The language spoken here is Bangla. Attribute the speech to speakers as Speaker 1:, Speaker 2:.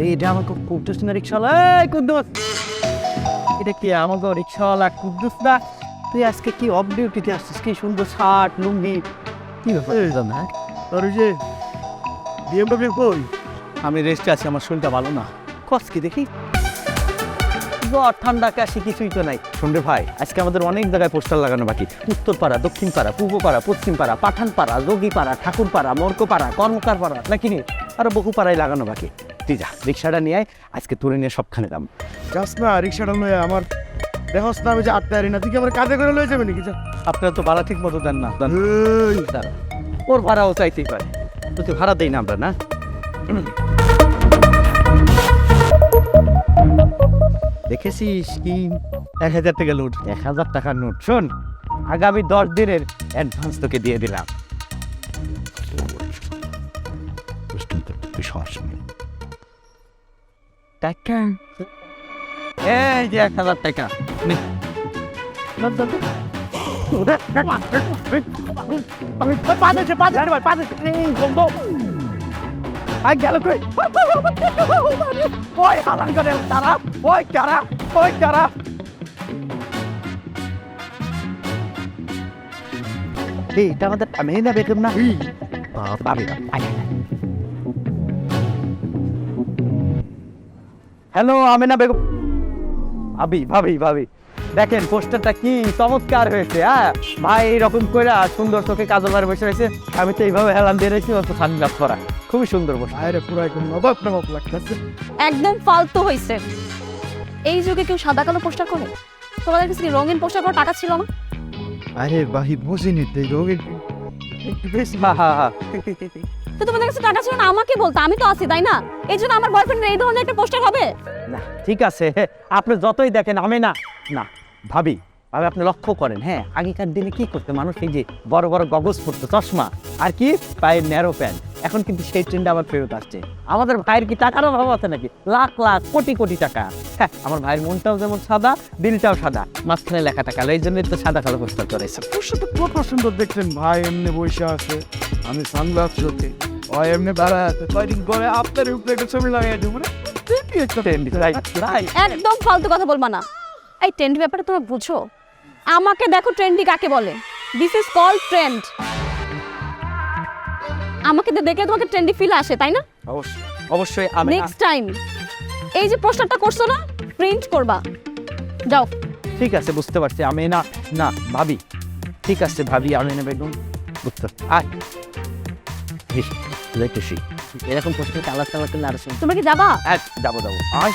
Speaker 1: এটা আমাকে কুদ্দুস না রিক্সাওয়ালা। এই কুদ্দুস, এটা কি আমাকে রিক্সাওয়ালা কুদ্দুস না? তুই আজকে কি অফ ডিউটিতে আসছিস? কি সুন্দর শার্ট লুঙ্গি, কি ব্যাপার? হ্যাঁ,
Speaker 2: আর ওই যে বিএমডব্লিউ কই?
Speaker 1: আমি রেস্টে আছি, আমার শরীরটা ভালো না। কস কি দেখি, জ্বর ঠান্ডা কাশি কিছুই তো নাই। শুনরে ভাই, আজকে আমাদের অনেক জায়গায় পোস্টার লাগানো বাকি। উত্তরপাড়া, দক্ষিণপাড়া, পূর্বপাড়া, পশ্চিমপাড়া, পাঠানপাড়া, যোগীপাড়া, ঠাকুরপাড়া, মর্কপাড়া, কর্মকার পাড়া, নাকি নি আরো বহু পাড়ায় লাগানো বাকি। তুই যা, রিক্সাটা নিয়ে আয়, আজকে তুলে নিয়ে সবখানে দাম।
Speaker 2: যাস না, রিক্সাটা লয়ে আমার দেখস না আমি যে আটটা আরি না, তুই কি আমার কাঁধে করে লয়ে যাবে নাকি? যা।
Speaker 1: আপনারা তো ভাড়া ঠিক মতো দেন না।
Speaker 2: এই,
Speaker 1: দাঁড়া, ওর ভাড়াও চাইতেই পারে, তো তুই ভাড়া দেই না আমরা না। দেখেছিস কি
Speaker 2: 1000 টাকা লোড।
Speaker 1: 1000 টাকার নোট। শোন, আগামী 10 দিনের অ্যাডভান্স তোকে দিয়ে দিলাম। টাকা এই যে 1000 টাকা নে।
Speaker 2: আমি পাঁচে ভাই পাঁচে বন্ধ।
Speaker 1: আই গেল কই? ওই হালান করে তারা, ওই কারা, ওই কারা। এটা আমাদের আমিনা বেগম না? পাবি না। হ্যালো আমিনা বেগম। ভাবি ভাবি ভাবি, দেখেন পোস্টারটা কি চমৎকার হয়েছে। হ্যাঁ ভাই, এরকম করে সুন্দর চোখে কাজল আর বসে রয়েছে। আমি তো এইভাবে হেলান দিয়ে রেখেছি, অত সানগ্লাস করা, খুবই সুন্দর পোস্টার।
Speaker 2: আরে পুরো একদম নবাব নবাব লাগতেছে।
Speaker 3: একদম ফালতু হইছে। এই যুগে কেউ সাদা কালো পোস্টার করে? তোমাদের কাছে কি রঙিন পোস্টার করার টাকা ছিল না?
Speaker 2: আরে ভাই বুঝিনি তুই রোগীর বেশ।
Speaker 1: হা হা হা।
Speaker 3: তো তোমাদের কাছে টাকা ছিল না, আমাকে বলতো, আমি তো আছি তাই না? এই জন্য আমার বয়ফ্রেন্ডের এই ধরনের একটা পোস্টার হবে?
Speaker 1: না ঠিক আছে, আপনি যতই দেখেন আমি না না ভাবি ভাবি, আপনি লক্ষ্য করেন, হ্যাঁ আগেকার দিনে কি করতে মানুষ, এই যে বড় বড় গগজ পরতো, চশমা আর কি পায়ের ন্যারো প্যান্ট। এখন কিন্তু সেই ট্রেন্ডে আবার ফেরত আসছে। আমাদের ভাইয়ের কি টাকার অভাব আছে নাকি? লাখ লাখ কোটি কোটি টাকা। হ্যাঁ, আমার ভাইয়ের মনটাও যেমন সাদা, দিলটাও সাদা, মাঝখানে লেখাটা কালো, এই জন্যই তো সাদা কালো পোস্টার করেছে।
Speaker 2: তো কত সুন্দর দেখছেন ভাই, এমনি বসে আছে, আমি সানগ্লাস চোখে, ও এমনি দাঁড়ায় আছে, কয়দিন করে আপনার উপরে একটা ছবি লাগাই দেবো মানে ঠিকই একটা
Speaker 1: ট্রেন্ডি রাই।
Speaker 3: একদম ফালতু কথা বলবা না। এই ট্রেন্ডি ব্যাপারে তোমরা বুঝো? আমাকে দেখো ট্রেন্ডি কাকে বলে। This is called trend. আমাকে দেখে তোমাকে ট্রেন্ডি ফিল আসে তাই না?
Speaker 1: অবশ্যই অবশ্যই। আমি
Speaker 3: নেক্সট টাইম এই যে পোস্টারটা করছো না, প্রিন্ট করবা। যাও।
Speaker 1: ঠিক আছে, বুঝতে পারছি। আমি না না ভাবি, ঠিক আছে ভাবি, আমি না বেগম বুঝতে আয় এরকম পোস্টার কালার টালার করলে আরো
Speaker 3: তোমরা কি যাবা?
Speaker 1: যাবো যাবো আয়।